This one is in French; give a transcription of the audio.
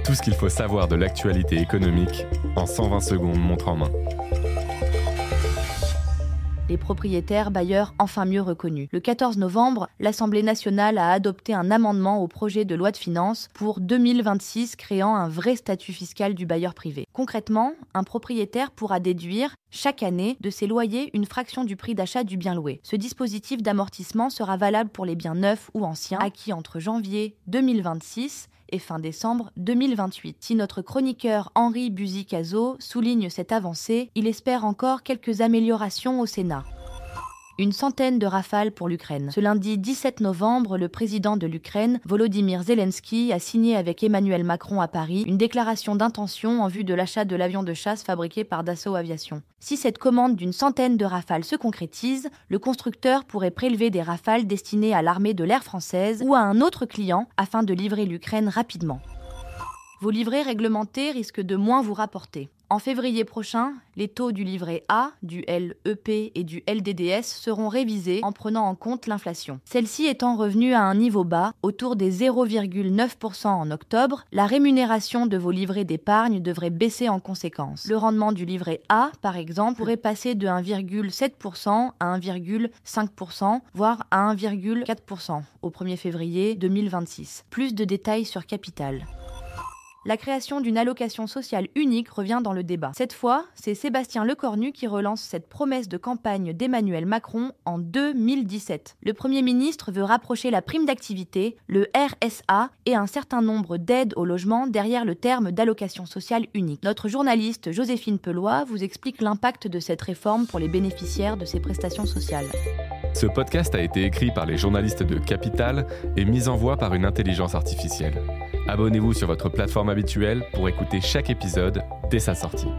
Tout ce qu'il faut savoir de l'actualité économique en 120 secondes montre en main. Les propriétaires bailleurs enfin mieux reconnus. Le 14 novembre, l'Assemblée nationale a adopté un amendement au projet de loi de finances pour 2026 créant un vrai statut fiscal du bailleur privé. Concrètement, un propriétaire pourra déduire chaque année de ses loyers une fraction du prix d'achat du bien loué. Ce dispositif d'amortissement sera valable pour les biens neufs ou anciens acquis entre janvier 2026 et fin décembre 2028. Si notre chroniqueur Henri Buzy-Cazot souligne cette avancée, il espère encore quelques améliorations au Sénat. Une centaine de rafales pour l'Ukraine. Ce lundi 17 novembre, le président de l'Ukraine, Volodymyr Zelensky, a signé avec Emmanuel Macron à Paris une déclaration d'intention en vue de l'achat de l'avion de chasse fabriqué par Dassault Aviation. Si cette commande d'une centaine de rafales se concrétise, le constructeur pourrait prélever des rafales destinées à l'armée de l'air française ou à un autre client afin de livrer l'Ukraine rapidement. Vos livrets réglementés risquent de moins vous rapporter. En février prochain, les taux du livret A, du LEP et du LDDS seront révisés en prenant en compte l'inflation. Celle-ci étant revenue à un niveau bas, autour des 0,9% en octobre, la rémunération de vos livrets d'épargne devrait baisser en conséquence. Le rendement du livret A, par exemple, pourrait passer de 1,7% à 1,5%, voire à 1,4% au 1er février 2026. Plus de détails sur Capital. La création d'une allocation sociale unique revient dans le débat. Cette fois, c'est Sébastien Lecornu qui relance cette promesse de campagne d'Emmanuel Macron en 2017. Le Premier ministre veut rapprocher la prime d'activité, le RSA et un certain nombre d'aides au logement derrière le terme d'allocation sociale unique. Notre journaliste Joséphine Pelois vous explique l'impact de cette réforme pour les bénéficiaires de ces prestations sociales. Ce podcast a été écrit par les journalistes de Capital et mis en voix par une intelligence artificielle. Abonnez-vous sur votre plateforme habituelle pour écouter chaque épisode dès sa sortie.